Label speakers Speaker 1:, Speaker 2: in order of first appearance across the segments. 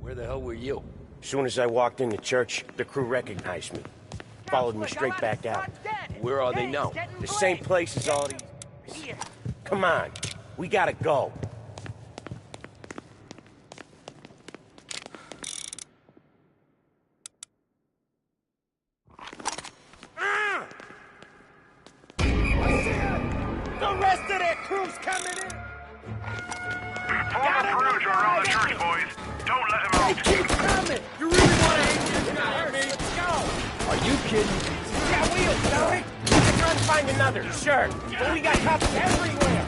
Speaker 1: Where the hell were you?
Speaker 2: As soon as I walked in the church, the crew recognized me. Followed me straight back out.
Speaker 1: Where are they now?
Speaker 2: The same place as all these... Come on, we gotta go. The rest of their crew's coming in!
Speaker 3: Form a perimeter around the church, boys. Don't let them out.
Speaker 2: Keep coming! You really want to hit this guy, Let's go!
Speaker 1: Are you kidding?
Speaker 2: We got wheels, don't we? We can try and find another, sure. But we got cops everywhere.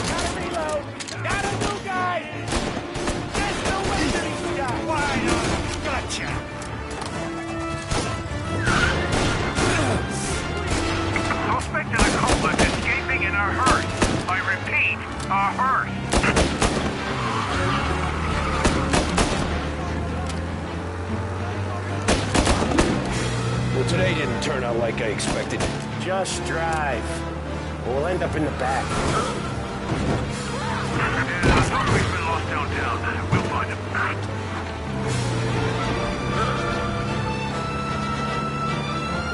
Speaker 2: Gotta reload. Gotta move, guys! There's no way to these guys! Wide on. Gotcha!
Speaker 3: Suspect in accomplice escaping in a hearse. I repeat, a hearse.
Speaker 1: Well, today didn't turn out like I expected.
Speaker 2: Just drive. We'll end up in the back.
Speaker 3: I thought we've been lost downtown. We'll find him.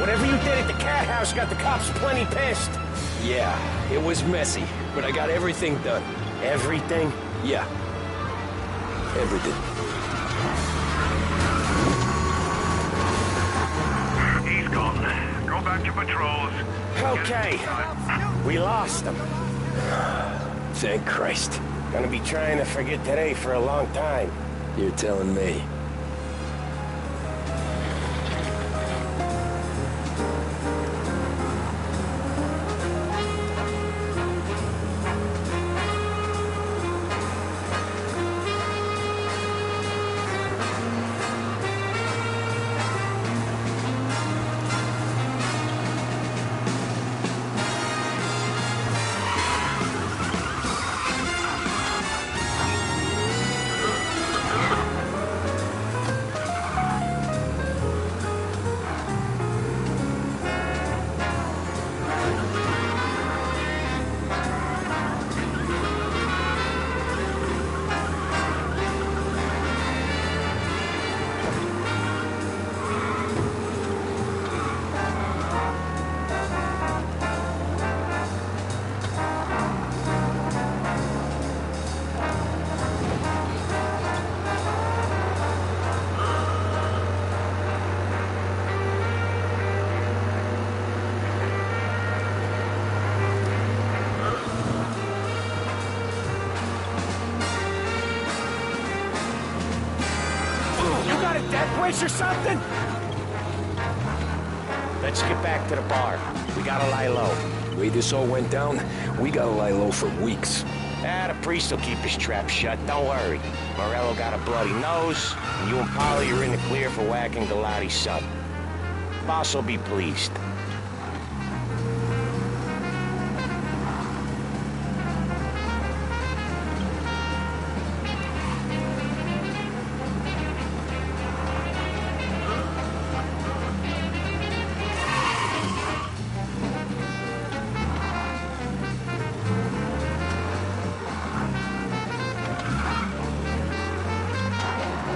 Speaker 2: Whatever you did at the cat house got the cops plenty pissed.
Speaker 1: Yeah, it was messy, but I got everything done.
Speaker 2: Everything?
Speaker 1: Yeah. Everything.
Speaker 3: He's gone. Go back to patrols.
Speaker 2: Okay. We lost him.
Speaker 1: Thank Christ.
Speaker 2: Gonna be trying to forget today for a long time.
Speaker 1: You're telling me.
Speaker 2: Wish or something? Let's get back to the bar. We gotta lie low.
Speaker 1: The way this all went down, we gotta lie low for weeks.
Speaker 2: The priest will keep his trap shut, don't worry. Morello got a bloody nose, and you and Polly are in the clear for whacking Galati's son. Boss will be pleased.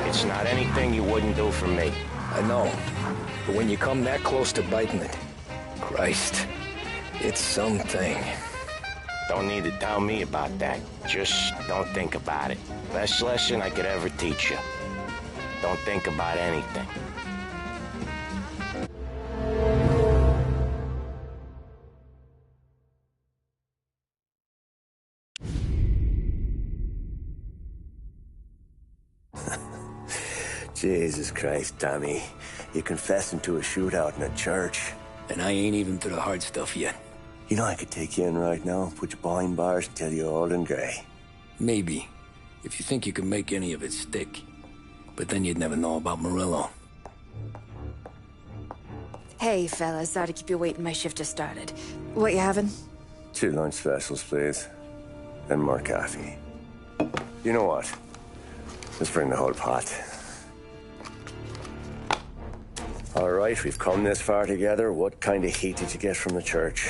Speaker 2: It's not anything you wouldn't do for me.
Speaker 1: I know. But when you come that close to biting it, Christ, it's something.
Speaker 2: Don't need to tell me about that. Just don't think about it. Best lesson I could ever teach you. Don't think about anything.
Speaker 4: Jesus Christ, Tommy. You're confessing to a shootout in a church.
Speaker 1: And I ain't even to the hard stuff yet.
Speaker 4: You know I could take you in right now, put you behind bars until you're old and grey.
Speaker 1: Maybe. If you think you can make any of it stick. But then you'd never know about Morello.
Speaker 5: Hey, fellas. Sorry to keep you waiting. My shift just started. What you having?
Speaker 4: 2 lunch specials, please. And more coffee. You know what? Let's bring the whole pot. All right, we've come this far together. What kind of heat did you get from the church?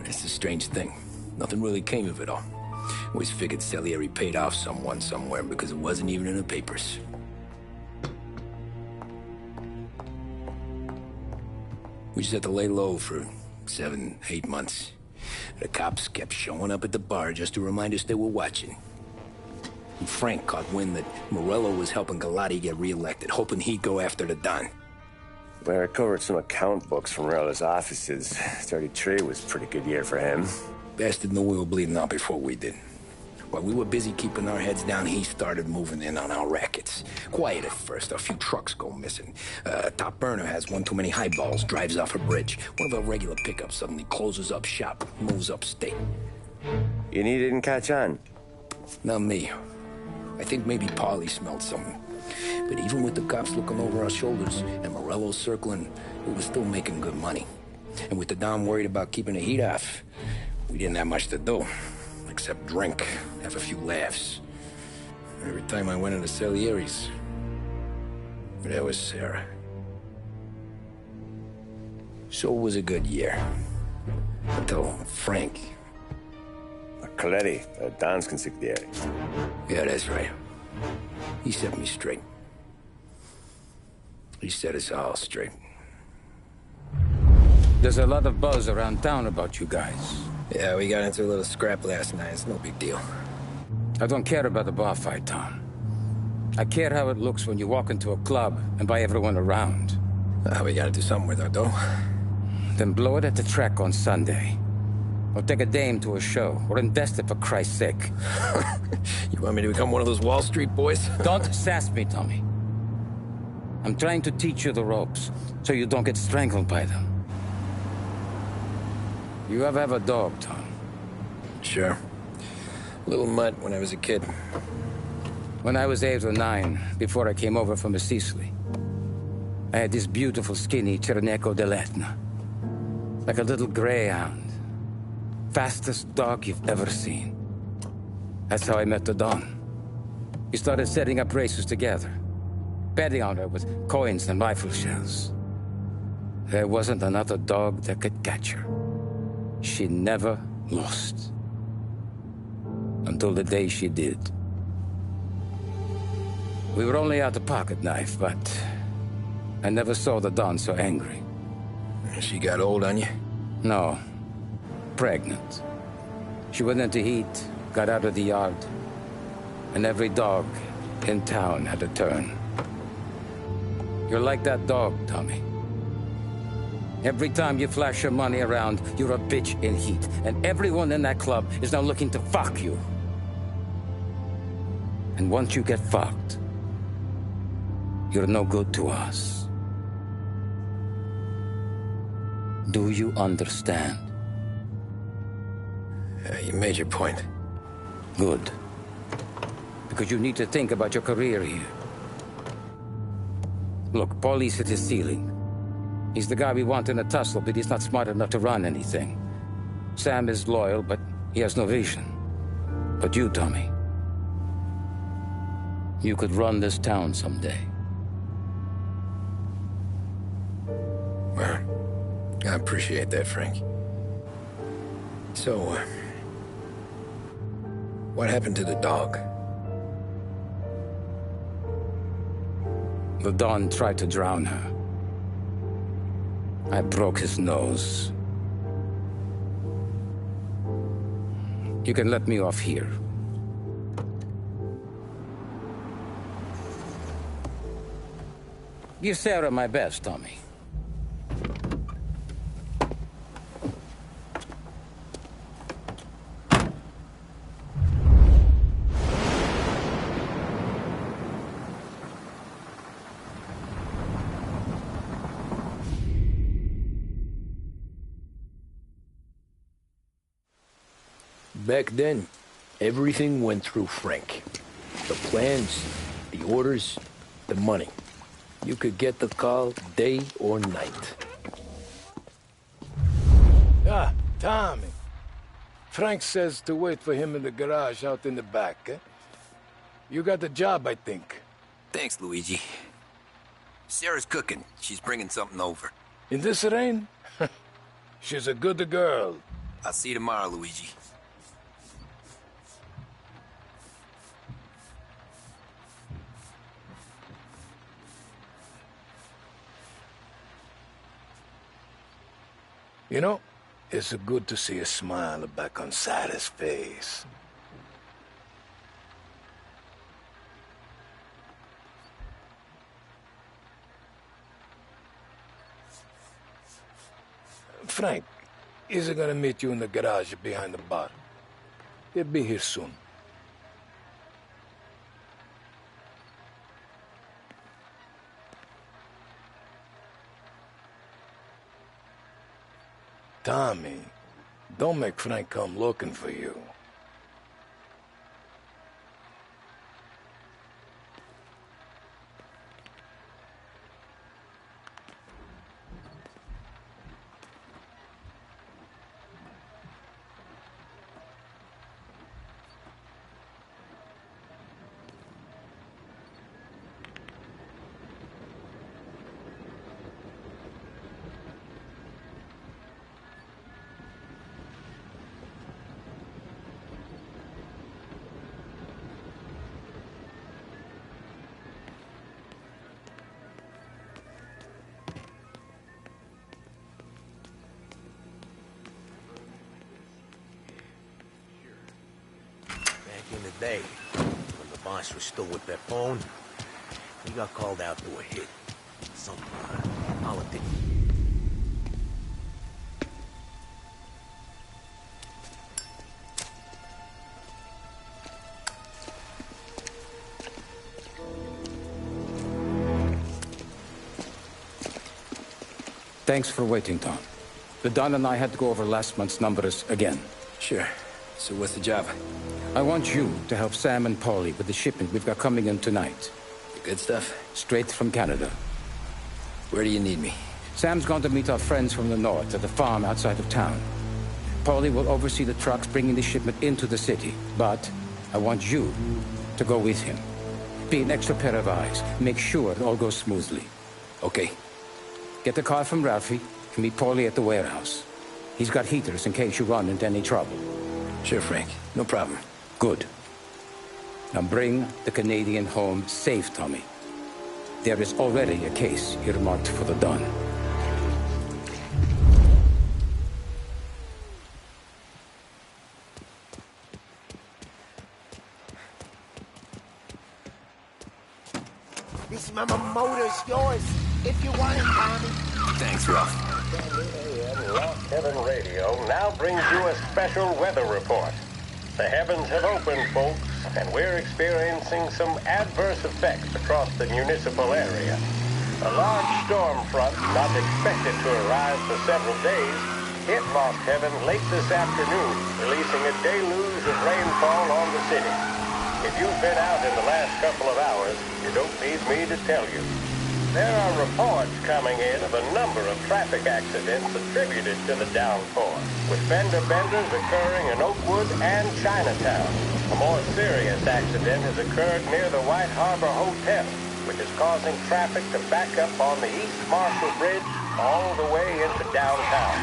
Speaker 1: It's a strange thing. Nothing really came of it all. Always figured Salieri paid off someone somewhere because it wasn't even in the papers. We just had to lay low for 7, 8 months. The cops kept showing up at the bar just to remind us they were watching. And Frank caught wind that Morello was helping Galati get reelected, hoping he'd go after the Don.
Speaker 4: When I recovered some account books from Morello's offices, 33 was a pretty good year for him.
Speaker 1: Bastard knew we were bleeding out before we did. While we were busy keeping our heads down, he started moving in on our rackets. Quiet at first, a few trucks go missing. Top burner has one too many highballs, drives off a bridge. One of our regular pickups suddenly closes up shop, moves upstate.
Speaker 4: You didn't catch on?
Speaker 1: Not me. I think maybe Paulie smelled something. But even with the cops looking over our shoulders and Morello circling, we were still making good money. And with the Dom worried about keeping the heat off, we didn't have much to do. Except drink, have a few laughs. Every time I went into Salieri's, there was Sarah. So it was a good year. Until Frank.
Speaker 4: Coletti, Don's consigliere.
Speaker 1: Yeah, that's right. He set me straight. He set us all straight.
Speaker 6: There's a lot of buzz around town about you guys.
Speaker 1: Yeah, we got into a little scrap last night. It's no big deal.
Speaker 6: I don't care about the bar fight, Tom. I care how it looks when you walk into a club and buy everyone around.
Speaker 1: We gotta do something with our dough.
Speaker 6: Then blow it at the track on Sunday. Or take a dame to a show, or invest it for Christ's sake.
Speaker 1: You want me to become one of those Wall Street boys?
Speaker 6: Don't sass me, Tommy. I'm trying to teach you the ropes, so you don't get strangled by them. You ever have a dog, Tom?
Speaker 1: Sure. Little mutt when I was a kid.
Speaker 6: When I was 8 or 9, before I came over from Sicily, I had this beautiful, skinny Cerneco dell'Etna. Like a little greyhound. Fastest dog you've ever seen. That's how I met the Don. We started setting up races together. Betting on her with coins and rifle shells. There wasn't another dog that could catch her. She never lost. Until the day she did. We were only out a pocket knife, but I never saw the Don so angry.
Speaker 1: She got old on you?
Speaker 6: No. Pregnant. She went into heat, got out of the yard, and every dog in town had a turn. You're like that dog, Tommy. Every time you flash your money around, you're a bitch in heat, and everyone in that club is now looking to fuck you. And once you get fucked, you're no good to us. Do you understand?
Speaker 1: You made your point.
Speaker 6: Good. Because you need to think about your career here. Look, Paulie's hit his ceiling. He's the guy we want in a tussle, but he's not smart enough to run anything. Sam is loyal, but he has no vision. But you, Tommy, you could run this town someday.
Speaker 1: Well, I appreciate that, Frank. So, what happened to the dog?
Speaker 6: The Don tried to drown her. I broke his nose. You can let me off here. Give Sarah my best, Tommy.
Speaker 1: Back then, everything went through Frank. The plans, the orders, the money. You could get the call day or night.
Speaker 7: Ah, Tommy. Frank says to wait for him in the garage out in the back, eh? You got the job, I think.
Speaker 8: Thanks, Luigi. Sarah's cooking. She's bringing something over.
Speaker 7: In this rain? She's a good girl.
Speaker 8: I'll see you tomorrow, Luigi.
Speaker 7: You know, it's good to see a smile back on Sarah's face. Frank, is gonna meet you in the garage behind the bar. He'll be here soon. Tommy, don't make Frank come looking for you.
Speaker 2: In the day, when the boss was still with that phone, we got called out to a hit. Some politics.
Speaker 6: Thanks for waiting, Tom. The Don and I had to go over last month's numbers again.
Speaker 1: Sure. So what's the job?
Speaker 6: I want you to help Sam and Paulie with the shipment we've got coming in tonight.
Speaker 1: The good stuff?
Speaker 6: Straight from Canada.
Speaker 1: Where do you need me?
Speaker 6: Sam's going to meet our friends from the north at the farm outside of town. Paulie will oversee the trucks bringing the shipment into the city. But I want you to go with him. Be an extra pair of eyes. Make sure it all goes smoothly.
Speaker 1: Okay.
Speaker 6: Get the car from Ralphie and meet Paulie at the warehouse. He's got heaters in case you run into any trouble.
Speaker 1: Sure, Frank. No problem.
Speaker 6: Good. Now bring the Canadian home safe, Tommy. There is already a case earmarked for the Don.
Speaker 2: This motor's yours, if you want it, Tommy.
Speaker 1: Thanks, Ralph.
Speaker 9: Lost Heaven Radio now brings you a special weather report. The heavens have opened, folks, and we're experiencing some adverse effects across the municipal area. A large storm front, not expected to arrive for several days, hit Lost Heaven late this afternoon, releasing a deluge of rainfall on the city. If you've been out in the last couple of hours, you don't need me to tell you. There are reports coming in of a number of traffic accidents attributed to the downpour, with fender benders occurring in Oakwood and Chinatown. A more serious accident has occurred near the White Harbor Hotel, which is causing traffic to back up on the East Marshall Bridge all the way into downtown.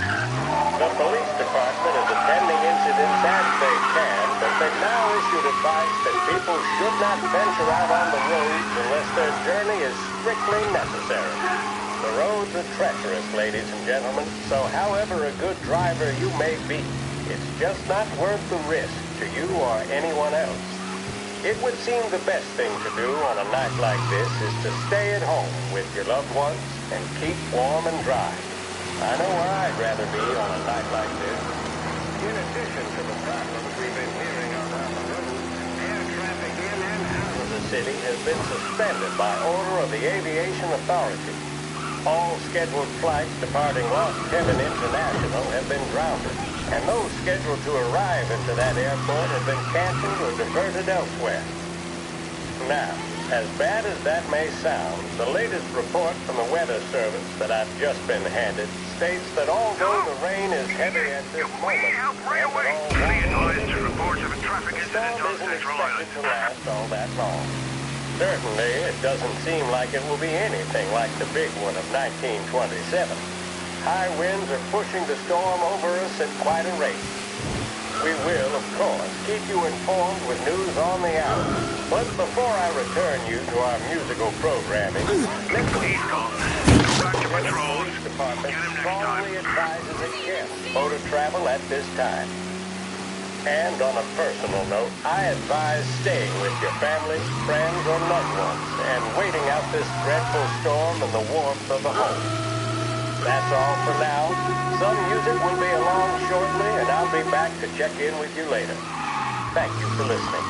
Speaker 9: The police department is attending incidents as they can, but they've now issued advice that people should not venture out on the roads unless their journey is strictly necessary. The roads are treacherous, ladies and gentlemen, so however a good driver you may be, it's just not worth the risk to you or anyone else. It would seem the best thing to do on a night like this is to stay at home with your loved ones and keep warm and dry. I know where I'd rather be on a night like this. In addition to the problems we've been hearing about the road, air traffic in and out of the city has been suspended by order of the Aviation Authority. All scheduled flights departing Lost Heaven International have been grounded, and those scheduled to arrive into that airport have been canceled or diverted elsewhere. Now, as bad as that may sound, the latest report from the Weather Service that I've just been handed states that although the rain is heavy at this moment, and that all
Speaker 3: Reports of a traffic
Speaker 9: the storm
Speaker 3: incident on
Speaker 9: isn't
Speaker 3: Central
Speaker 9: expected
Speaker 3: Island.
Speaker 9: to last all that long. Certainly, it doesn't seem like it will be anything like the big one of 1927. High winds are pushing the storm over us at quite a rate. We will, of course, keep you informed with news on the hour. But before I return you to our musical programming, let's
Speaker 3: He's gone. Go back to patrols.
Speaker 9: Department strongly advises against motor travel at this time. And on a personal note, I advise staying with your family, friends, or loved ones and waiting out this dreadful storm in the warmth of a home. That's all for now. Some music will be along shortly, and I'll be back to check in with you later. Thank you for listening.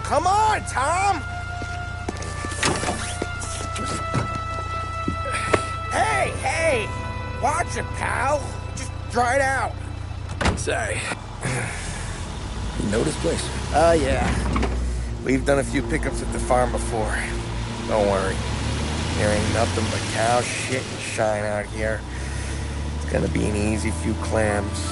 Speaker 2: Come on, Tom! Hey! Watch it, pal! Just dry it out.
Speaker 1: Sorry. You know this place?
Speaker 2: Yeah. We've done a few pickups at the farm before. Don't worry. There ain't nothing but cow shit and shine out here. It's gonna be an easy few clams.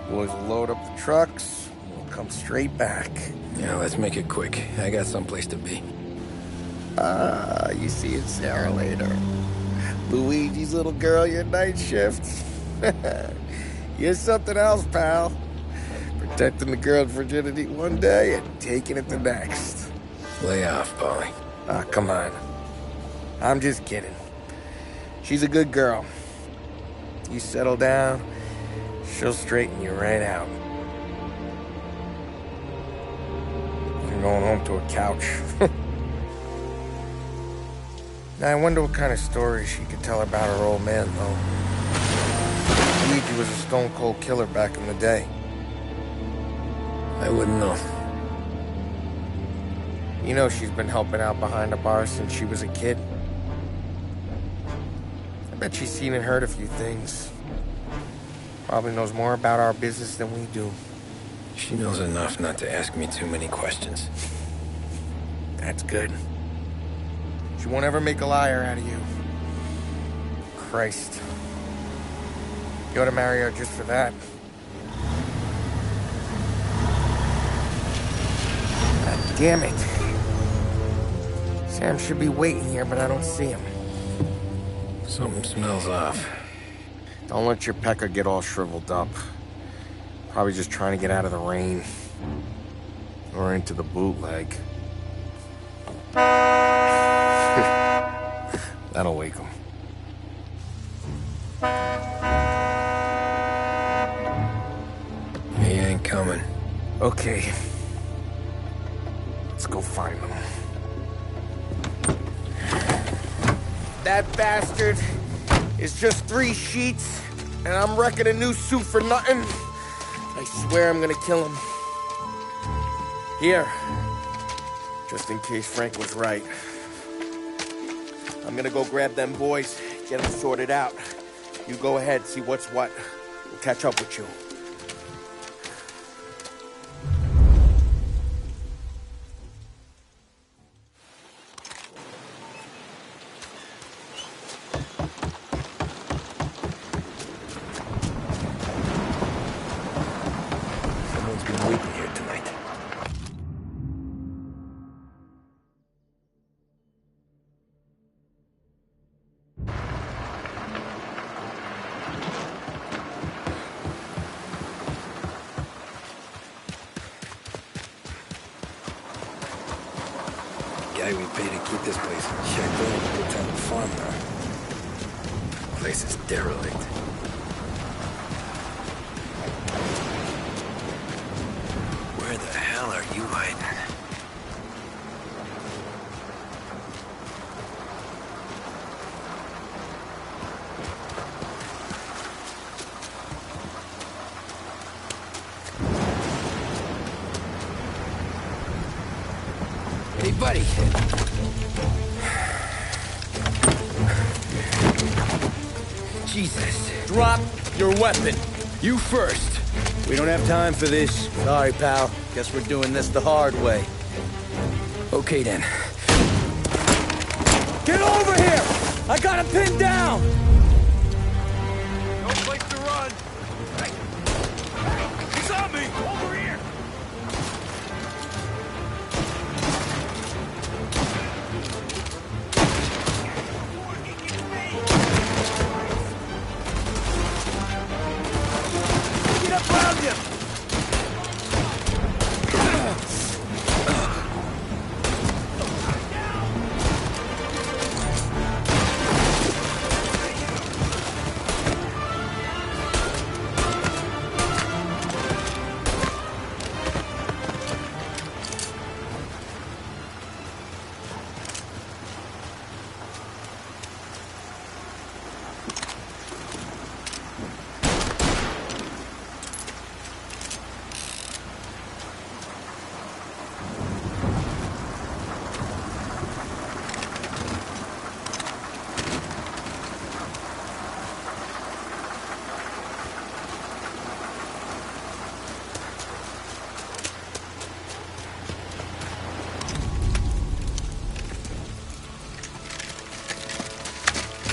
Speaker 2: Boys will load up the trucks, and we'll come straight back.
Speaker 1: Yeah, let's make it quick. I got someplace to be.
Speaker 2: You see it, Sarah, later. Luigi's little girl, your night shift. You're something else, pal. Protecting the girl's virginity one day and taking it the next.
Speaker 1: Lay off, Polly.
Speaker 2: Come on. I'm just kidding. She's a good girl. You settle down, she'll straighten you right out. You're going home to a couch. Now, I wonder what kind of stories she could tell about her old man, though. Luigi was a stone-cold killer back in the day.
Speaker 1: I wouldn't know.
Speaker 2: You know she's been helping out behind the bar since she was a kid. I bet she's seen and heard a few things. Probably knows more about our business than we do.
Speaker 1: She knows enough not to ask me too many questions.
Speaker 2: That's good. She won't ever make a liar out of you. Christ. You ought to marry her just for that. God damn it. Sam should be waiting here, but I don't see him.
Speaker 1: Something smells off.
Speaker 2: Don't let your pecker get all shriveled up. Probably just trying to get out of the rain. Or into the bootleg. That'll wake him.
Speaker 1: He ain't coming.
Speaker 2: Okay. Let's go find him. That bastard is just 3 sheets, and I'm wrecking a new suit for nothing. I swear I'm gonna kill him. Here. Just in case Frank was right. I'm gonna go grab them boys, get them sorted out. You go ahead, see what's what. We'll catch up with you.
Speaker 1: Someone's been waiting here tonight. Guy we pay to keep this place checked in. Good time to farm now. Place is derelict. Where the hell are you hiding? Hey, buddy. Jesus.
Speaker 2: Drop your weapon.
Speaker 1: You first.
Speaker 10: We don't have time for this. Sorry, pal. Guess we're doing this the hard way.
Speaker 1: Okay, then.
Speaker 10: Get over here! I got him pinned down!
Speaker 3: No place to run. Hey. He's on me! Over here!
Speaker 10: Get up around him!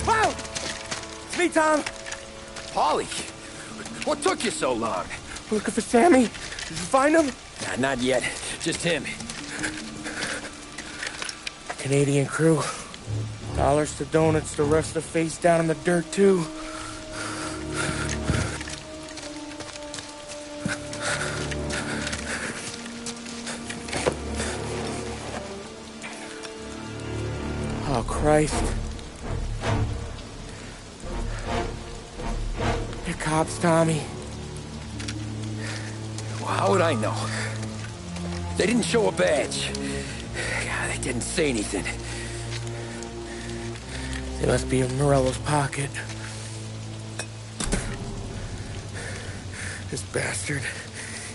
Speaker 10: Wow! It's me, Tom.
Speaker 1: Polly, what took you so long?
Speaker 10: Looking for Sammy. Did you find him?
Speaker 1: Nah, not yet. Just him.
Speaker 10: Canadian crew. Dollars to donuts, the rest are face down in the dirt, too. Oh, Christ. They're cops, Tommy.
Speaker 1: Well, how would I know? They didn't show a badge. God, they didn't say anything.
Speaker 10: They must be in Morello's pocket. This bastard.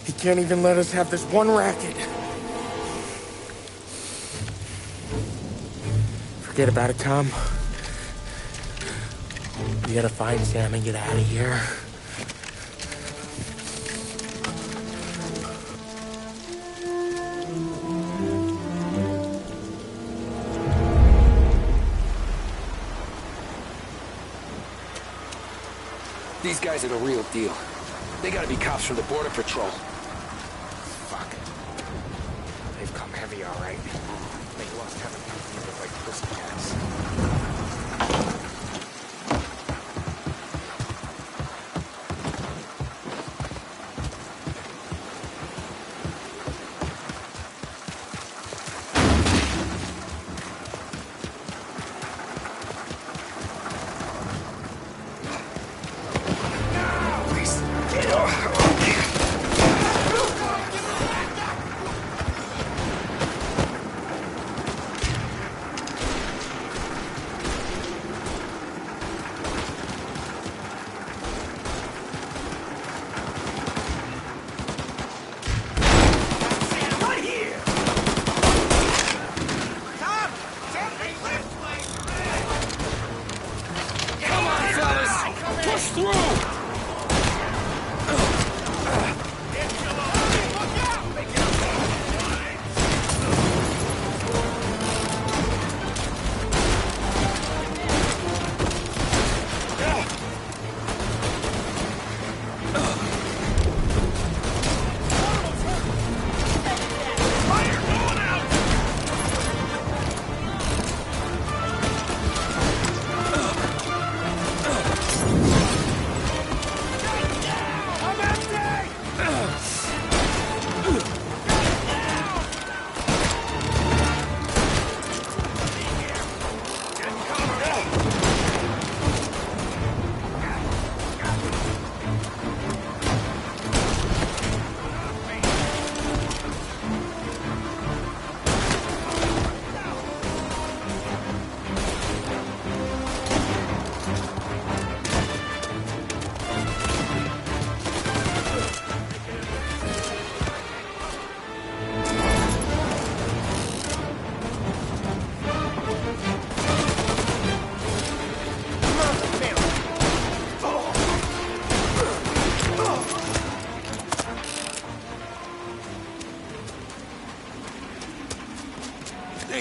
Speaker 10: He can't even let us have this one racket. Forget about it, Tom. We gotta find Sam and get out of here.
Speaker 1: These guys are the real deal. They gotta be cops from the Border Patrol.
Speaker 2: Fuck. They've come heavy, all right. They lost half a few look like pussycats.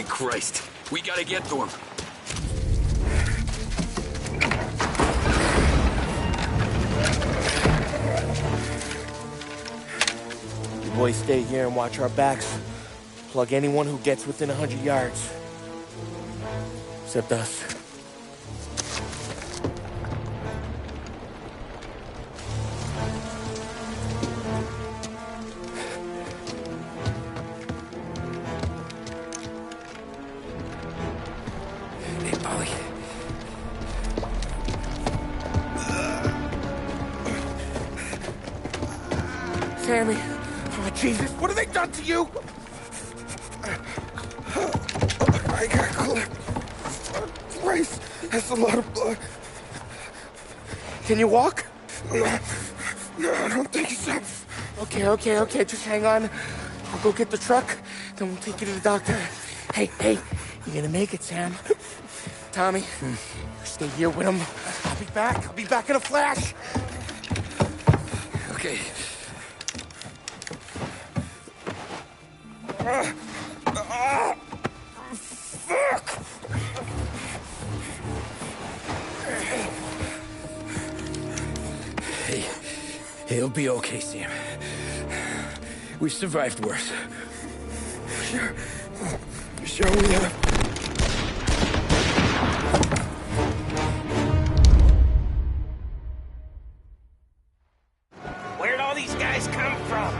Speaker 8: Thank Christ. We gotta get to him.
Speaker 10: You boys stay here and watch our backs. Plug anyone who gets within 100 yards. Except us.
Speaker 1: Hey, Polly.
Speaker 10: Sammy. Oh, Jesus. What have they done to you?
Speaker 11: I got clipped. Christ, that's a lot of blood.
Speaker 10: Can you walk?
Speaker 11: No, I don't think so.
Speaker 10: Okay. Just hang on. I'll go get the truck, then we'll take you to the doctor. Hey, you're gonna make it, Sam. Tommy, you stay here with him. I'll be back in a flash.
Speaker 1: Okay.
Speaker 11: Fuck!
Speaker 1: Hey, it'll be okay, Sam. We've survived worse.
Speaker 11: Sure we have.
Speaker 2: Where'd all these guys come from?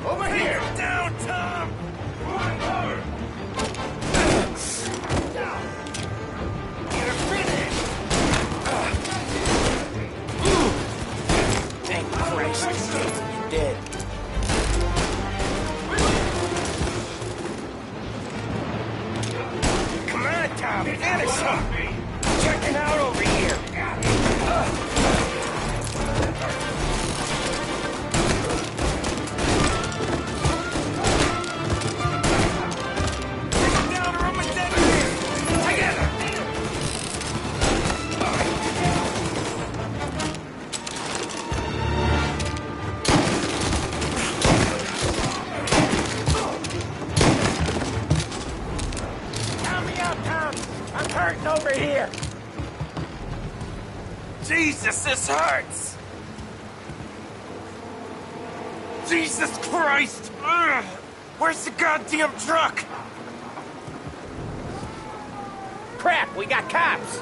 Speaker 2: Over here! Down, Tom! You're finished! Thank Christ, you're dead. Come on, Tom, get us something! Checking out over here! Over here! Jesus, this hurts! Jesus Christ! Ugh. Where's the goddamn truck? Crap, we got cops!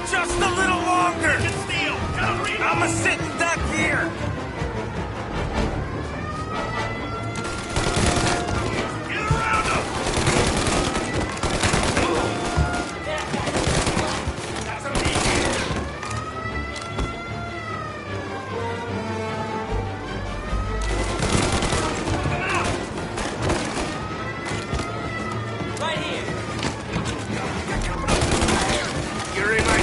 Speaker 2: Just a little longer! I'm a sitting duck here! Get around him! Right here! You're in my...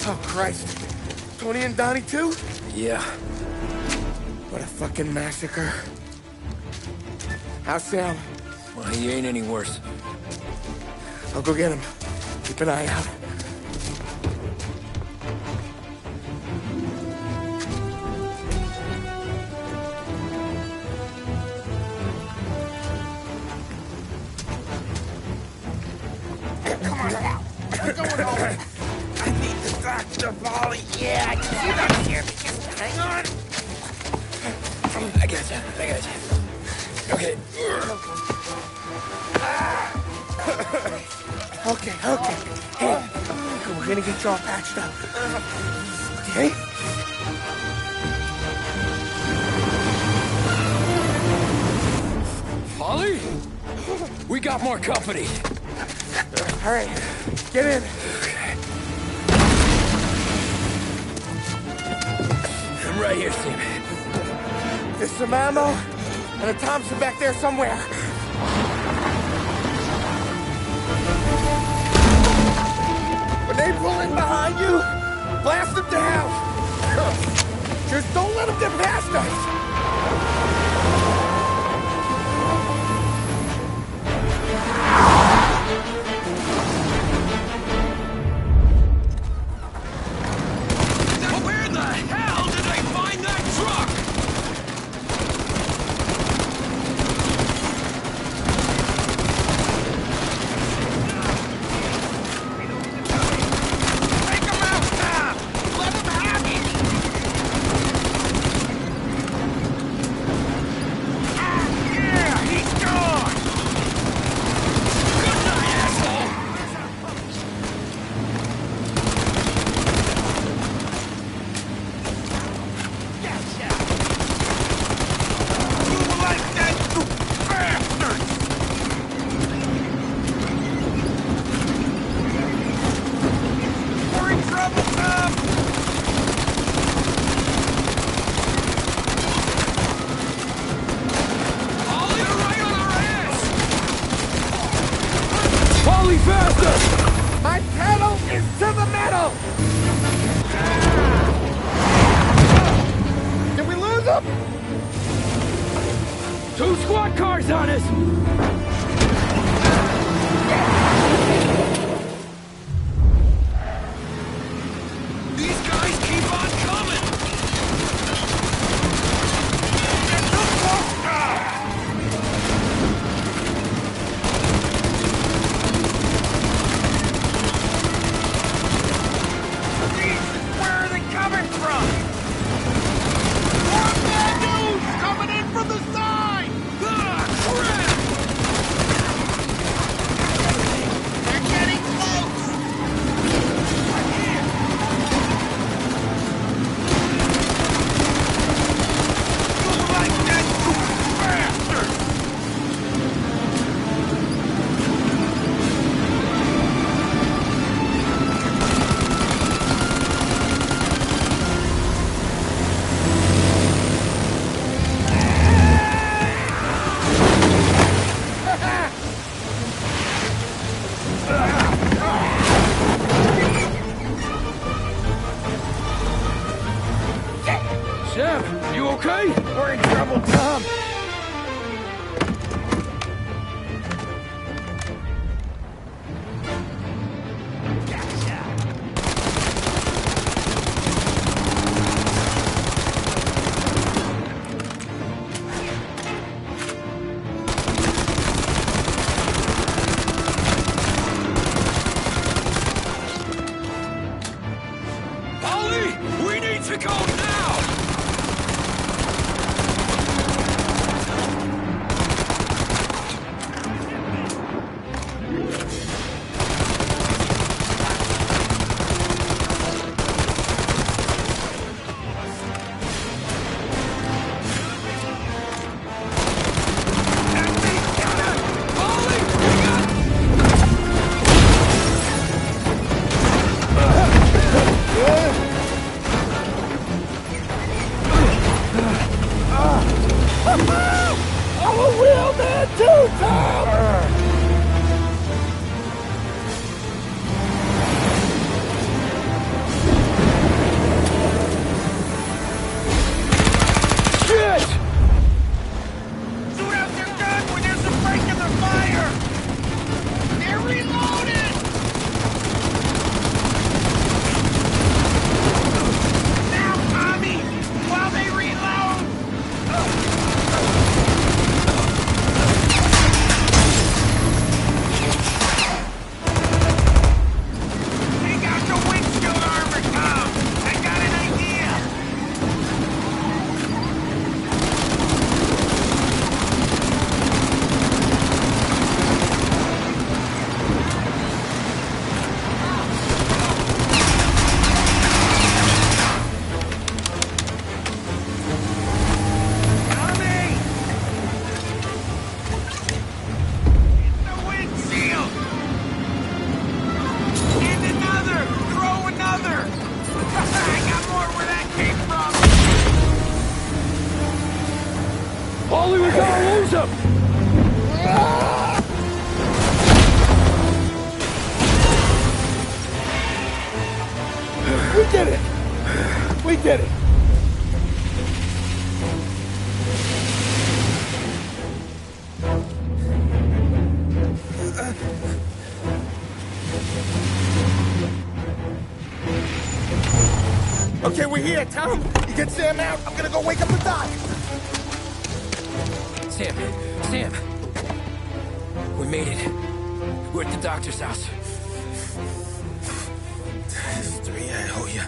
Speaker 10: Oh, Christ. Tony and Donnie, too?
Speaker 1: Yeah.
Speaker 10: What a fucking massacre. How's Sam?
Speaker 1: Well, he ain't any worse.
Speaker 10: I'll go get him. Keep an eye out.
Speaker 2: Come on now! We're going home! I need the doctor, Molly! Yeah, you got here! Just hang on!
Speaker 1: I got you. Okay.
Speaker 10: Okay. Hey, we're gonna get you all patched up. Okay?
Speaker 1: Polly? We got more company.
Speaker 10: All right, get in.
Speaker 1: Okay.
Speaker 7: right here, Sam.
Speaker 10: There's some ammo and a Thompson back there somewhere. When they pull in behind you, blast them down. Just don't let them get past us.
Speaker 3: Where the hell did they find that truck? Take him out, Tom! Let him have it! Ah, yeah, he's gone! Good night, asshole! You like that, you bastard! We're in trouble, Tom! Ollie, you're right on our ass!
Speaker 7: Polly, faster!
Speaker 10: My pedal is to the metal! Did we lose him?
Speaker 7: 2 squad cars on us!
Speaker 3: These guys keep on coming! Get too close now! Jesus, where are they coming from? More bad news coming in from the side! Ah, crap! They're getting close! Right here! You like that, you bastard!
Speaker 7: Sam, you okay? We're in trouble, Tom.
Speaker 3: Ollie, we need to go now! Ollie, we got...
Speaker 7: get it.
Speaker 10: Okay, we're here, Tom. You get Sam out. I'm gonna go wake up the doc.
Speaker 1: Sam. We made it. We're at the doctor's house.
Speaker 11: This is 3 I owe you.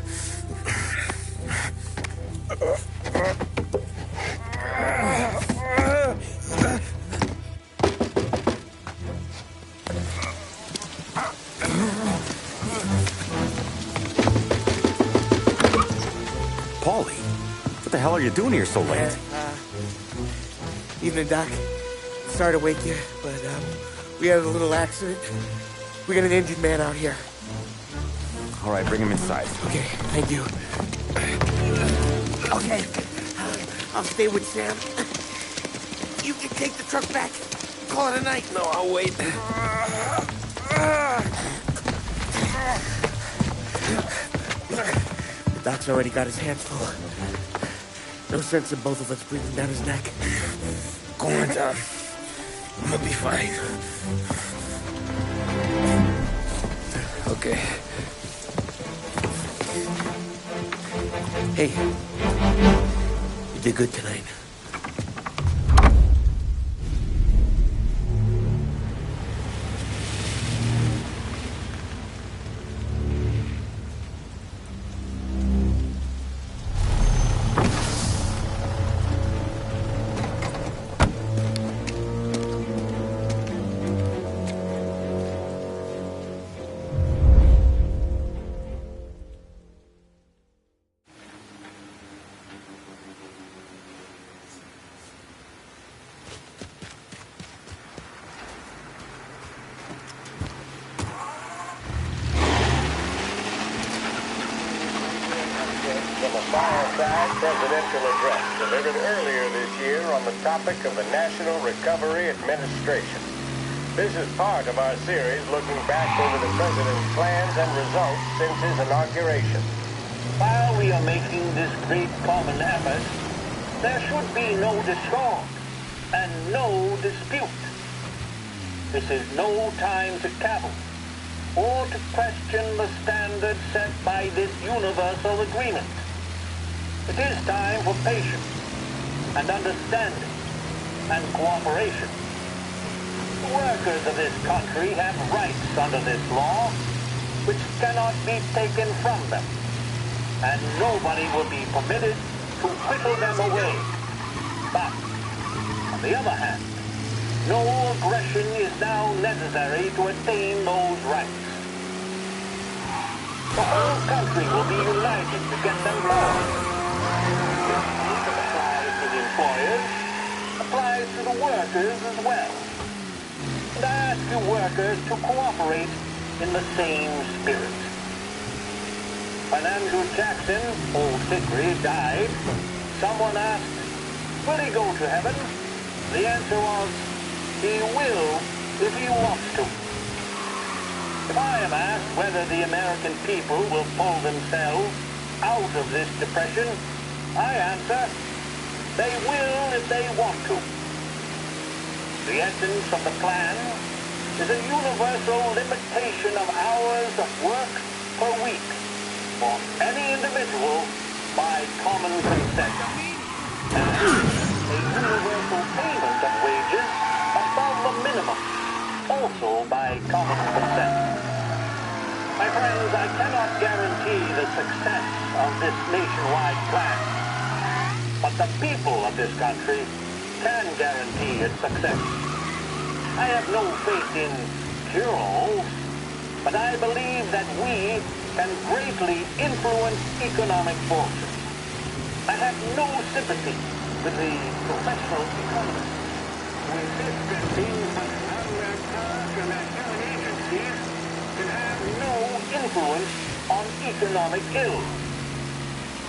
Speaker 12: Paulie, what the hell are you doing here so late?
Speaker 10: Evening, Doc. Sorry to wake you, but we had a little accident. We got an injured man out here.
Speaker 12: All right, bring him inside.
Speaker 10: Okay, thank you. Okay, I'll stay with Sam. You can take the truck back. Call it a night.
Speaker 1: No, I'll wait.
Speaker 10: The doc's already got his hands full. No sense in both of us breathing down his neck.
Speaker 11: Go on, Tom. I'm gonna be fine.
Speaker 1: Okay.
Speaker 10: Hey, you did good tonight.
Speaker 9: From a fireside presidential address delivered earlier this year on the topic of the National Recovery Administration. This is part of our series looking back over the president's plans and results since his inauguration. While we are making this great common effort, there should be no discord and no dispute. This is no time to cavil or to question the standards set by this universal agreement. It is time for patience and understanding and cooperation. The workers of this country have rights under this law which cannot be taken from them, and nobody will be permitted to whittle them away. But, on the other hand, no aggression is now necessary to attain those rights. The whole country will be united to get them more. This applies to the employers, applies to the workers as well. And I ask you workers to cooperate in the same spirit. When Andrew Jackson, old Hickory, died, someone asked, will he go to heaven? The answer was, he will if he wants to. If I am asked whether the American people will pull themselves out of this depression, I answer, they will if they want to. The essence of the plan is a universal limitation of hours of work per week for any individual by common consent. And a universal payment of wages above the minimum, also by common consent. My friends, I cannot guarantee the success of this nationwide plan, but the people of this country can guarantee its success. I have no faith in cure-alls, but I believe that we can greatly influence economic forces. I have no sympathy with the professional economists who insist that things like non-task and activity agencies can have no influence on economic ills.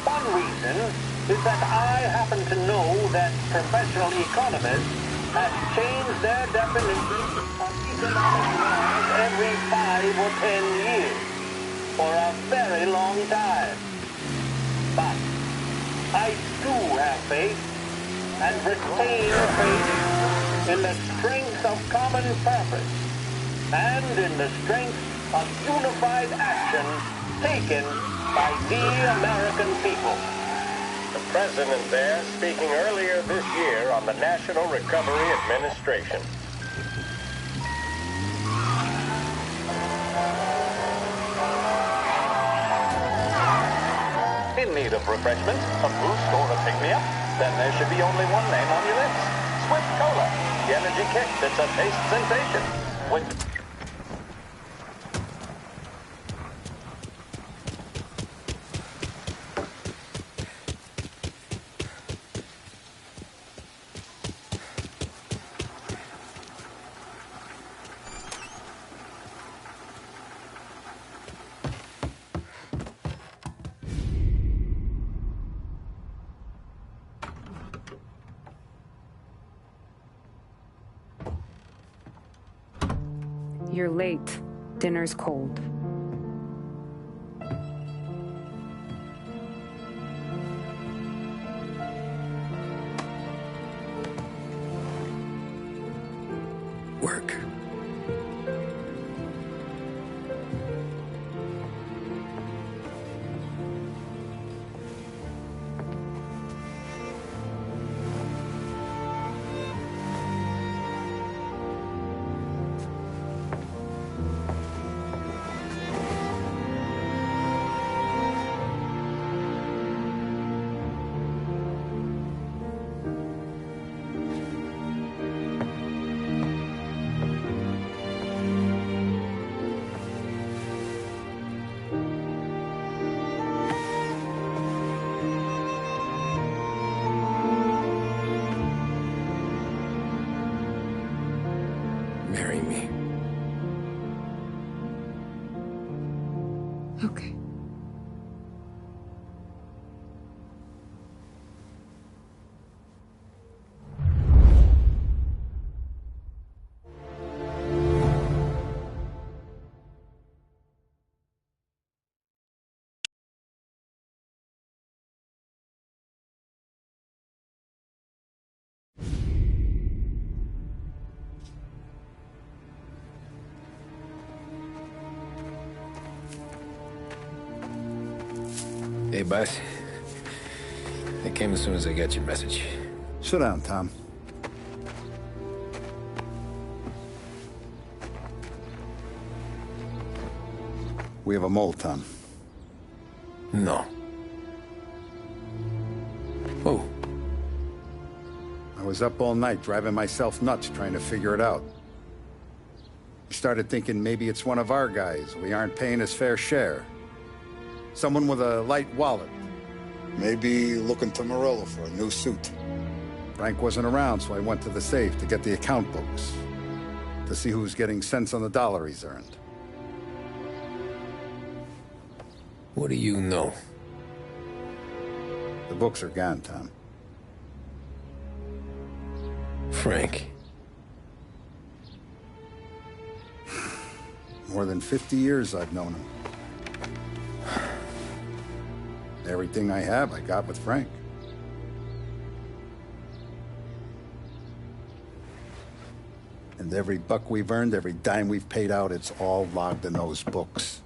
Speaker 9: One reason is that I happen to know that professional economists have changed their definition of economic laws every 5 or 10 years for a very long time. But do have faith and retain faith in the strength of common purpose and in the strength of unified action taken by the American people. The president there speaking earlier this year on the National Recovery Administration. In need of refreshment, a boost, or a pick-me-up? Then there should be only one name on your lips. Swift Cola, the energy kick that's a taste sensation. With
Speaker 13: You're late. Dinner's cold.
Speaker 1: Work. Marry me.
Speaker 13: Okay.
Speaker 1: Hey, boss. I came as soon as I got your message.
Speaker 14: Sit down, Tom. We have a mole, Tom.
Speaker 1: No. Oh.
Speaker 14: I was up all night driving myself nuts trying to figure it out. I started thinking maybe it's one of our guys. We aren't paying his fair share. Someone with a light wallet. Maybe looking to Morello for a new suit. Frank wasn't around, so I went to the safe to get the account books. To see who's getting cents on the dollar he's earned.
Speaker 1: What do you know?
Speaker 14: The books are gone, Tom.
Speaker 1: Frank.
Speaker 14: More than 50 years I've known him. Everything I have, I got with Frank. And every buck we've earned, every dime we've paid out, it's all logged in those books.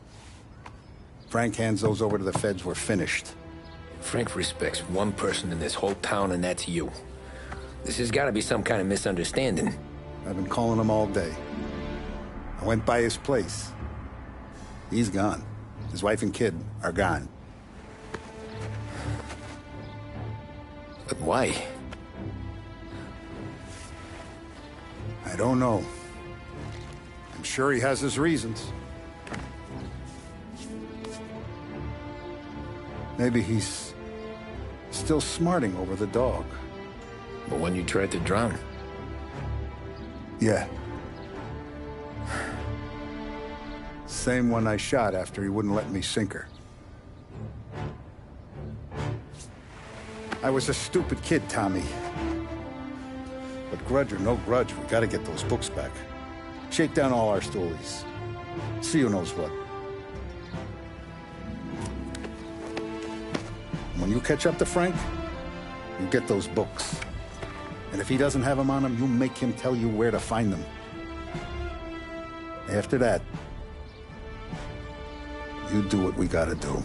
Speaker 14: Frank hands those over to the feds, we're finished.
Speaker 1: Frank respects one person in this whole town, and that's you. This has got to be some kind of misunderstanding.
Speaker 14: I've been calling him all day. I went by his place. He's gone. His wife and kid are gone.
Speaker 1: But why?
Speaker 14: I don't know. I'm sure he has his reasons. Maybe he's still smarting over the dog.
Speaker 1: But when you tried to drown?
Speaker 14: Yeah. Same one I shot after he wouldn't let me sink her. I was a stupid kid, Tommy. But grudge or no grudge, we gotta get those books back. Shake down all our stories. See who knows what. When you catch up to Frank, You get those books. And if he doesn't have them on him, you make him tell you where to find them. After that, you do what we gotta do.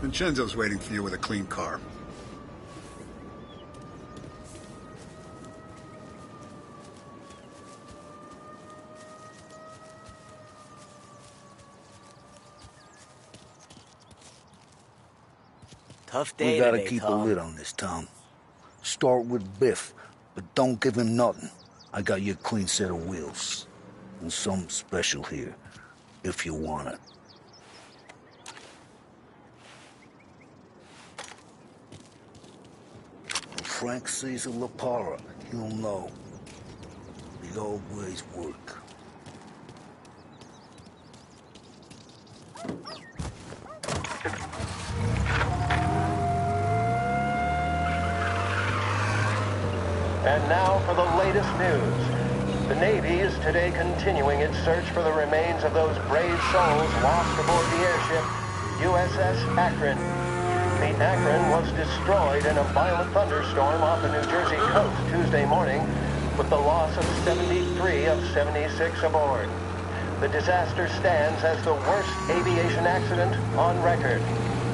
Speaker 14: Vincenzo's waiting for you with a clean car.
Speaker 15: Tough day
Speaker 16: We gotta
Speaker 15: today,
Speaker 16: keep
Speaker 15: Tom.
Speaker 16: a lid on this town. Start with Biff, but don't give him nothing. I got you a clean set of wheels. And something special here, if you want it. When Frank sees a La Parra, he'll know. The old ways work.
Speaker 9: And now for the latest news. The Navy is today continuing its search for the remains of those brave souls lost aboard the airship USS Akron. The Akron was destroyed in a violent thunderstorm off the New Jersey coast Tuesday morning, with the loss of 73 of 76 aboard. The disaster stands as the worst aviation accident on record.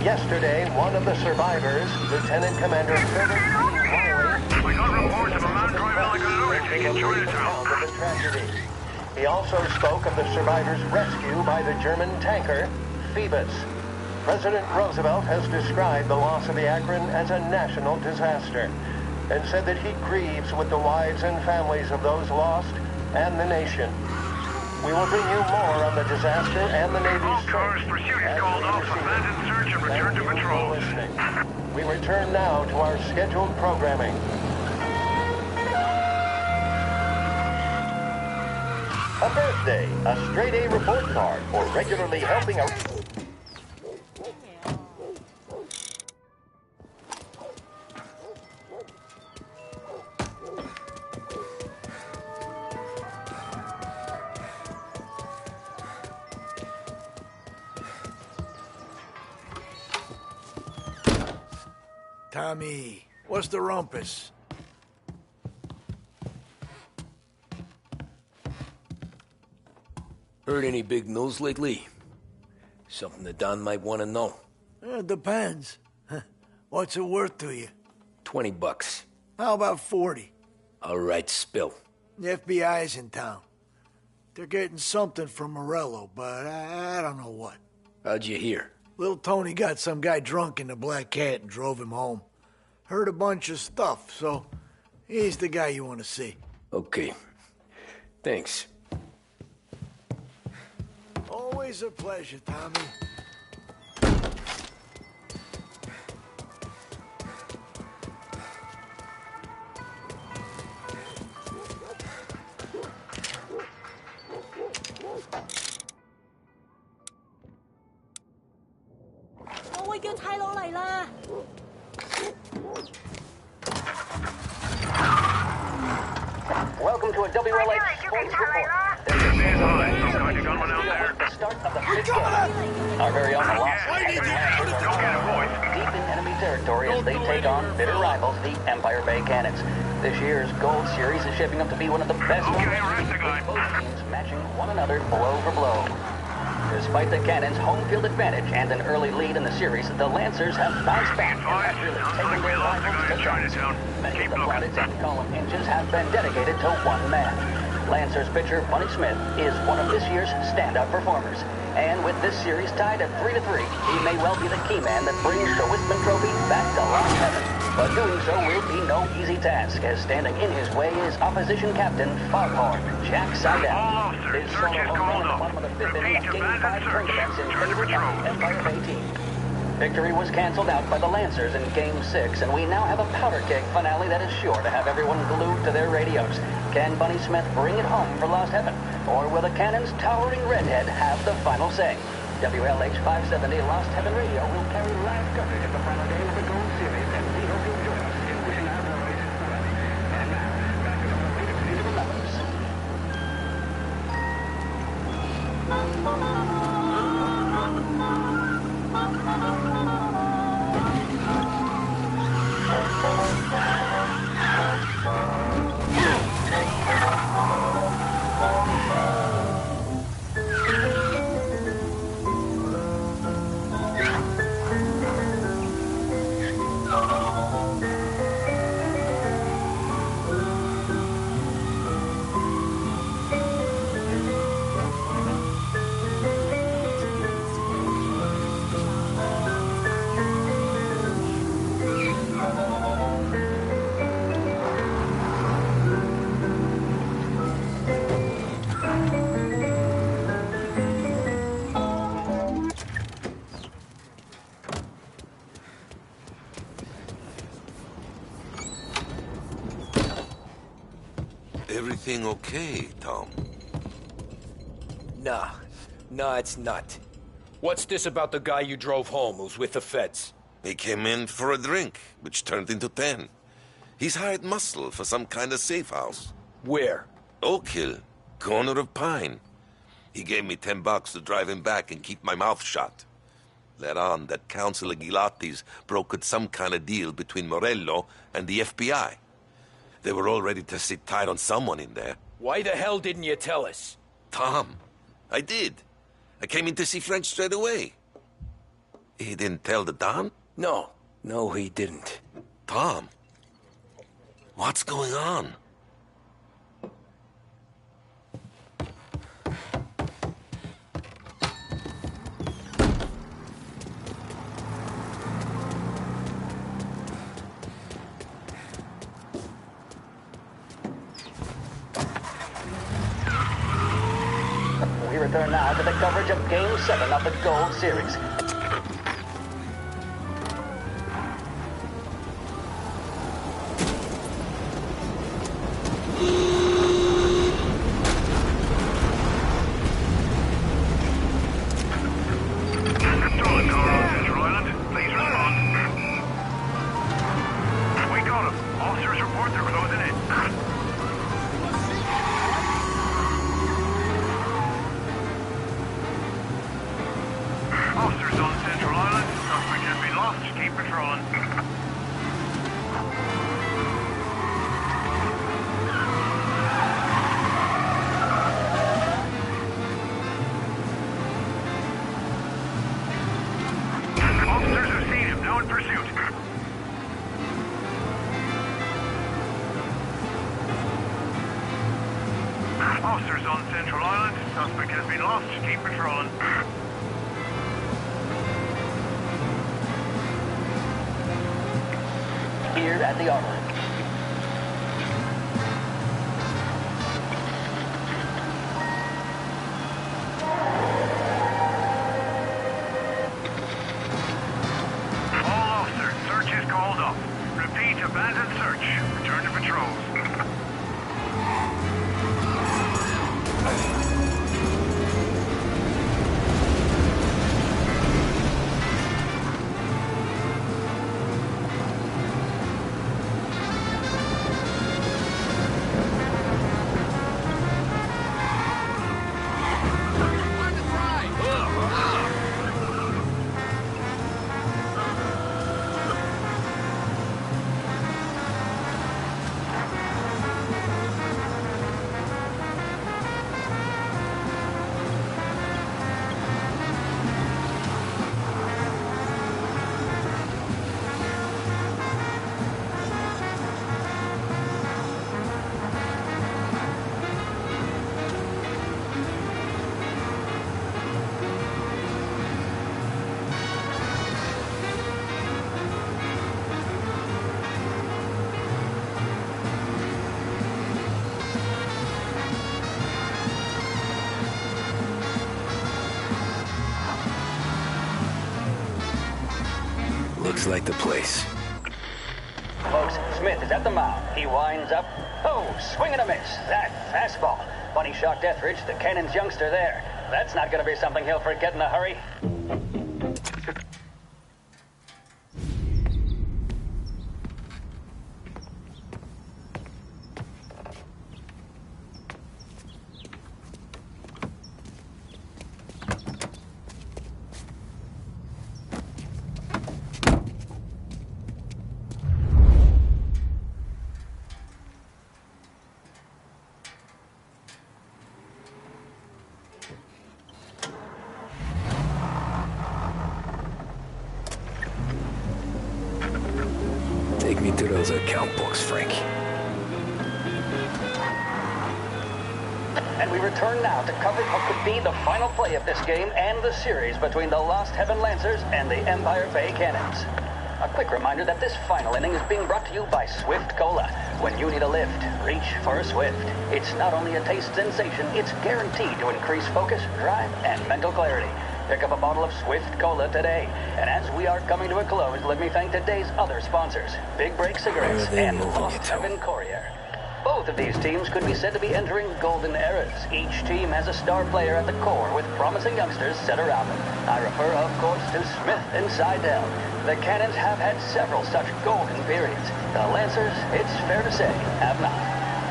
Speaker 9: Yesterday, one of the survivors, Lieutenant Commander Philip
Speaker 3: We got reports of a man driving like a lunatic in Chinatown.
Speaker 9: of the tragedy. He also spoke of the survivors' rescue by the German tanker, Phoebus. President Roosevelt has described the loss of the Akron as a national disaster and said that he grieves with the wives and families of those lost and the nation. We will bring you more on the disaster and the Navy's search.
Speaker 3: Pursuit is called off. Abandon search and return to patrol.
Speaker 9: We return now to our scheduled programming. A birthday, a straight-A report card for regularly helping a...
Speaker 7: Tommy, what's the rumpus?
Speaker 1: Heard any big news lately? Something that Don might want to know.
Speaker 7: Depends. What's it worth to you?
Speaker 1: $20.
Speaker 7: How about 40?
Speaker 1: All right, spill.
Speaker 7: The FBI's in town. They're getting something from Morello, but I don't know what.
Speaker 1: How'd you hear?
Speaker 7: Little Tony got some guy drunk in the Black Cat and drove him home. Heard a bunch of stuff, so he's the guy you want to see.
Speaker 1: Okay. Thanks.
Speaker 7: Always a pleasure, Tommy.
Speaker 9: Welcome to a WLH Sports Report. This is the start of the big game. Our very own Los deep in enemy territory as they take on bitter rivals, the Empire Bay Cannons. This year's Gold Series is shaping up to be one of the best ones, with both teams matching one another blow for blow. Despite the Cannons' home field advantage and an early lead in the series, the Lancers have bounced back and have really taken their rivals to task. Many of the plaudits and column inches have been dedicated to one man. Lancers pitcher Bunny Smith is one of this year's standout performers. And with this series tied at 3-3, he may well be the key man that brings the Whitman Trophy back to Lost Heaven. But doing so will be no easy task, as standing in his way is opposition captain Foghorn Jack Seidel. His solo home run at the bottom of the fifth inning of Game 5 tournaments in favor of the Empire Bay team. Victory was canceled out by the Lancers in Game 6, and we now have a powder keg finale that is sure to have everyone glued to their radios. Can Bunny Smith bring it home for Lost Heaven, or will the Cannon's towering redhead have the final say? WLH 570 Lost Heaven Radio will carry live coverage of the final game of the Gold Series, and we hope you'll join us in wishing our memories forever. And now, back to the latest news of the numbers.
Speaker 15: Everything okay, Tom?
Speaker 2: Nah. Nah, it's not. What's this about the guy you drove home who's with the feds?
Speaker 15: He came in for a drink, which turned into 10. He's hired muscle for some kind of safe house.
Speaker 2: Where?
Speaker 15: Oak Hill, corner of Pine. He gave me $10 to drive him back and keep my mouth shut. Let on that Councilor Gilatti's brokered some kind of deal between Morello and the FBI. They were all ready to sit tight on someone in there.
Speaker 2: Why the hell didn't you tell us?
Speaker 15: Tom, I did. I came in to see French straight away. He didn't tell the Don?
Speaker 1: No. No, he didn't.
Speaker 15: Tom, what's going on?
Speaker 17: We return now to the coverage of Game 7 of the Gold Series.
Speaker 18: Officers on Central Island. Suspect has been lost. Keep patrolling. Officers have seen him. Now in pursuit. Officers on Central Island. Suspect has been lost. Keep patrolling.
Speaker 17: Here at the Armory.
Speaker 18: All officers, search is called off. Repeat, abandoned search. Return to patrols.
Speaker 1: Looks like the place.
Speaker 17: Folks, Smith is at the mound. He winds up. Oh, swing and a miss. That fastball. Funny shot, Deathridge, the Cannon's youngster there. That's not going to be something he'll forget in a hurry.
Speaker 1: Take me to those account books, Frank.
Speaker 17: And we return now to cover what could be the final play of this game and the series between the Lost Heaven Lancers and the Empire Bay Cannons. A quick reminder that this final inning is being brought to you by Swift Cola. When you need a lift, reach for Swift. It's not only a taste sensation, it's guaranteed to increase focus, drive, and mental clarity. Pick up a bottle of Swift Cola today. And as we are coming to a close, let me thank today's other sponsors, Big Break Cigarettes and Lost Heaven Courier. Both of these teams could be said to be entering golden eras. Each team has a star player at the core with promising youngsters set around them. I refer, of course, to Smith and Seidel. The Cannons have had several such golden periods. The Lancers, it's fair to say, have not.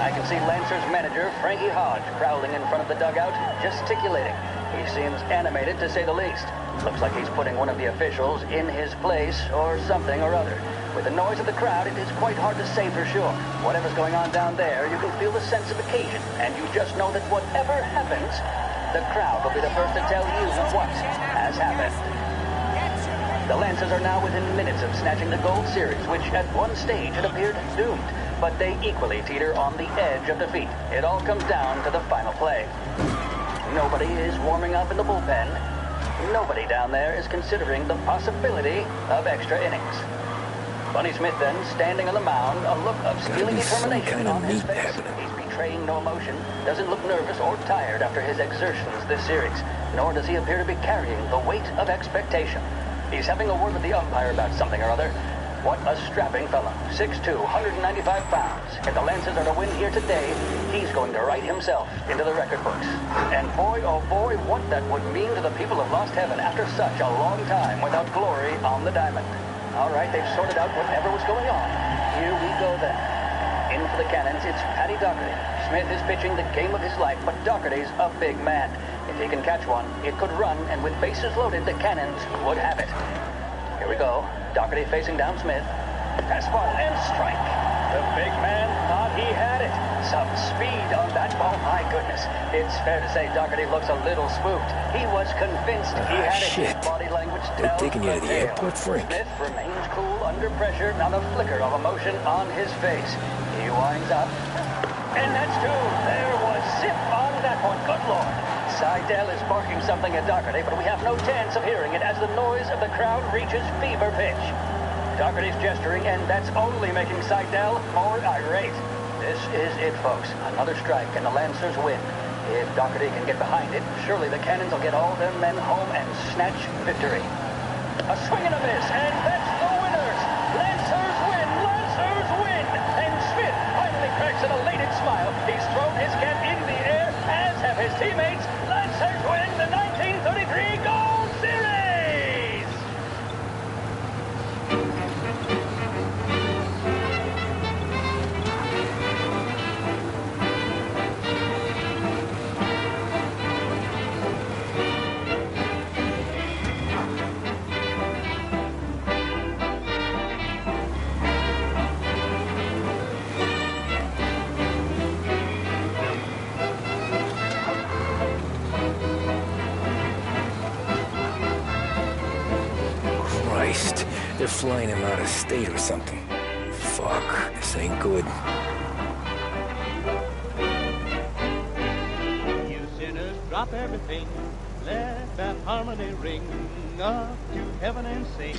Speaker 17: I can see Lancers manager Frankie Hodge prowling in front of the dugout, gesticulating. He seems animated, to say the least. Looks like he's putting one of the officials in his place, or something or other. With the noise of the crowd, it is quite hard to say for sure. Whatever's going on down there, you can feel the sense of occasion, and you just know that whatever happens, the crowd will be the first to tell you what has happened. The Lancers are now within minutes of snatching the Gold Series, which at one stage had appeared doomed. But they equally teeter on the edge of defeat. It all comes down to the final play. Nobody is warming up in the bullpen. Nobody down there is considering the possibility of extra innings. Bunny Smith then, standing on the mound, a look of steely determination on his face. He's betraying no emotion, doesn't look nervous or tired after his exertions this series, nor does he appear to be carrying the weight of expectation. He's having a word with the umpire about something or other. What a strapping fellow. 6'2", 195 pounds. If the Lancers are to win here today, he's going to write himself into the record books. And boy, oh boy, what that would mean to the people of Lost Heaven after such a long time without glory on the diamond. All right, they've sorted out whatever was going on. Here we go then. In for the Cannons, it's Paddy Doherty. Smith is pitching the game of his life, but Doherty's a big man. If he can catch one, it could run, and with bases loaded, the Cannons would have it. Here we go. Doherty facing down Smith. Fastball and strike. The big man thought he had it. Some speed on that ball. My goodness. It's fair to say Doherty looks a little spooked. He was convinced he had it.
Speaker 1: Shit.
Speaker 17: His body language
Speaker 1: They're
Speaker 17: tells
Speaker 1: taking you to the
Speaker 17: tale.
Speaker 1: airport, Frank.
Speaker 17: Smith remains cool under pressure, not a flicker of emotion on his face. He winds up. And that's two. There was zip on that one. Good Lord. Seidel is barking something at Doherty, but we have no chance of hearing it as the noise of the crowd reaches fever pitch. Doherty's gesturing, and that's only making Seidel more irate. This is it, folks. Another strike, and the Lancers win. If Doherty can get behind it, surely the Cannons will get all their men home and snatch victory. A swing and a miss, and that's the winners! Lancers win! Lancers win! And Smith finally cracks an elated smile. He's thrown his cap in the air, as have his teammates. Lancers win the 1933 Gold Series!
Speaker 1: Christ, they're flying him out of state or something. Fuck, this ain't good.
Speaker 19: You sinners, drop everything. Let that harmony ring up to heaven and sing.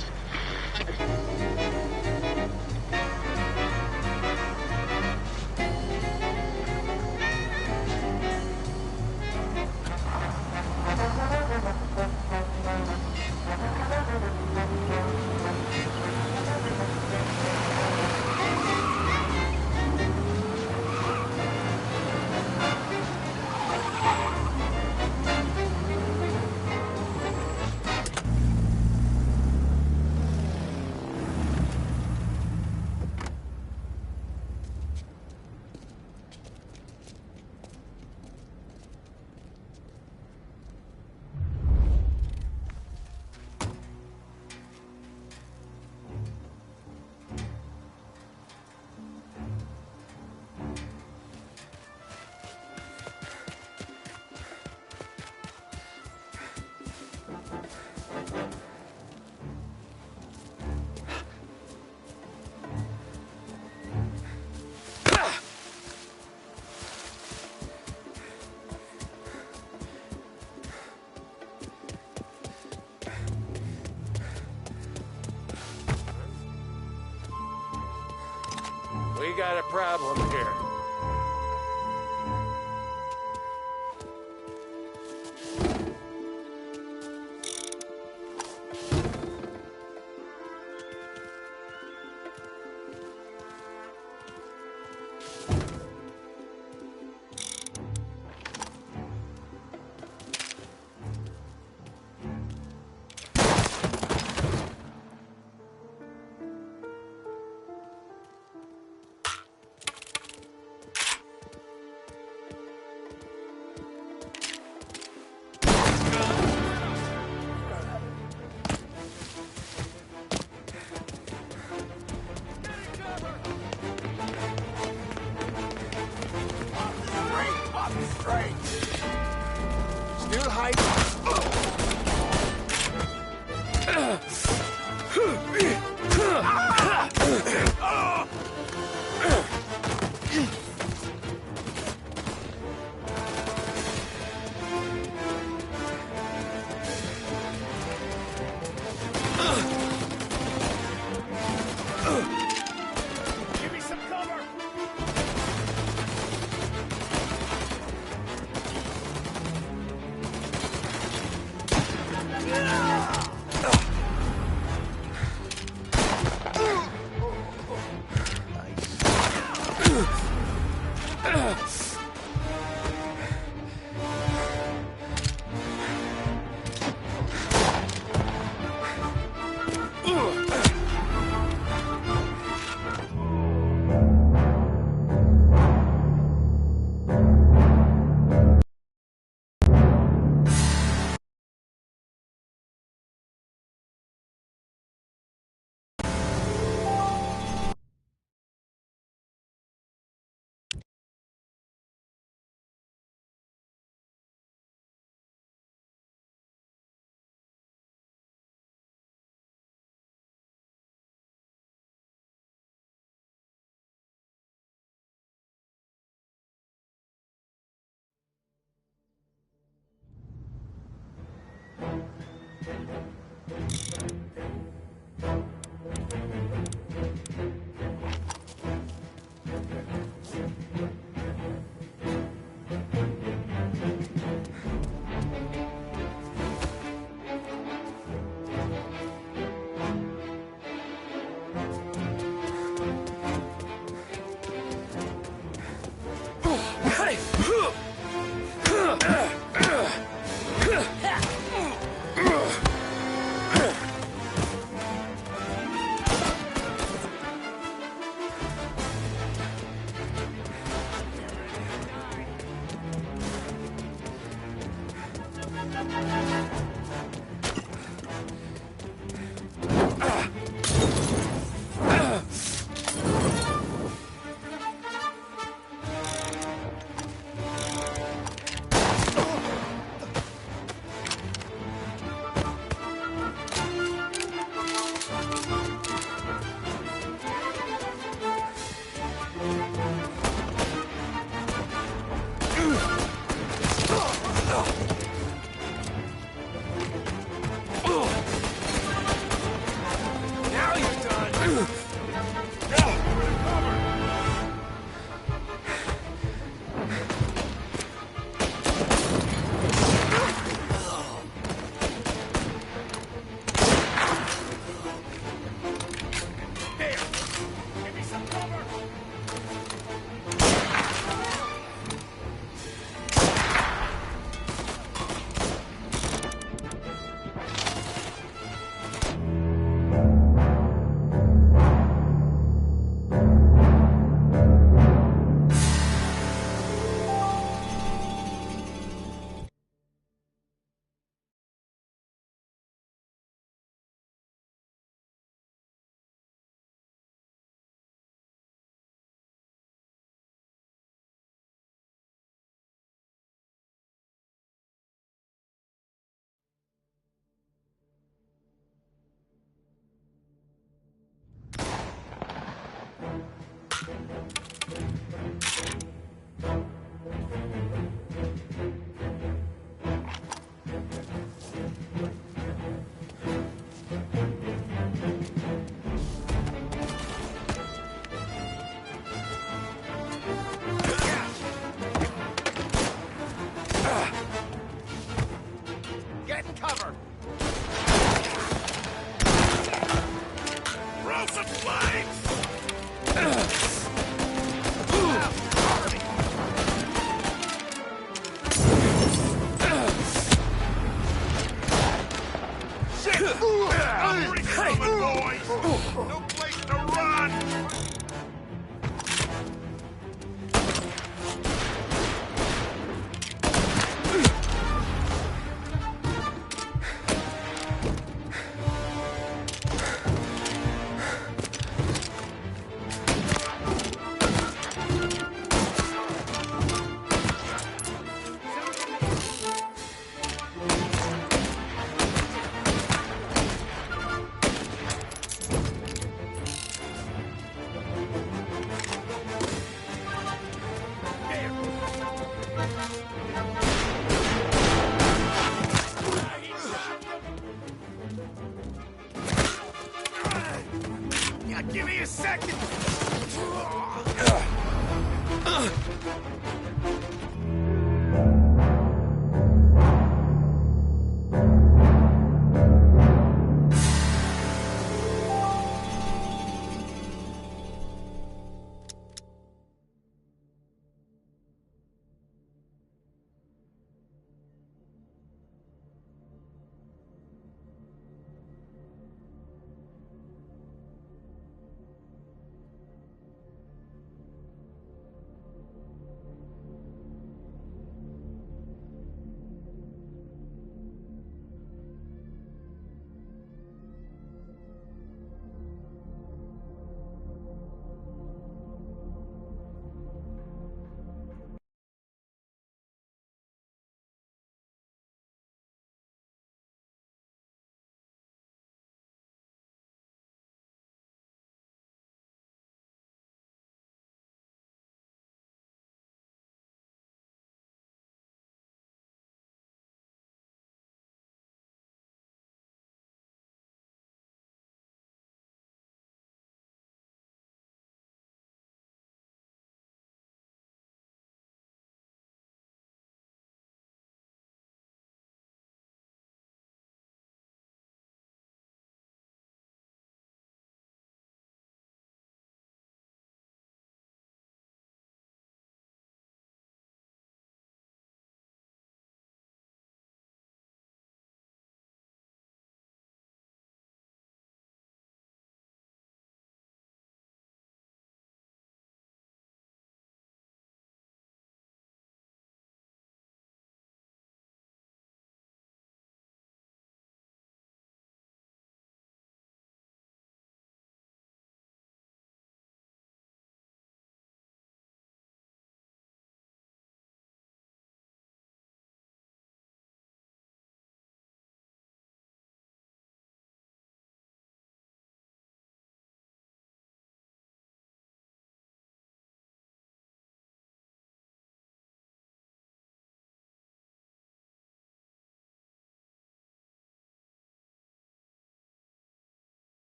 Speaker 7: We got a problem here.
Speaker 10: hide.
Speaker 2: Give me some cover!
Speaker 3: Throw some flames!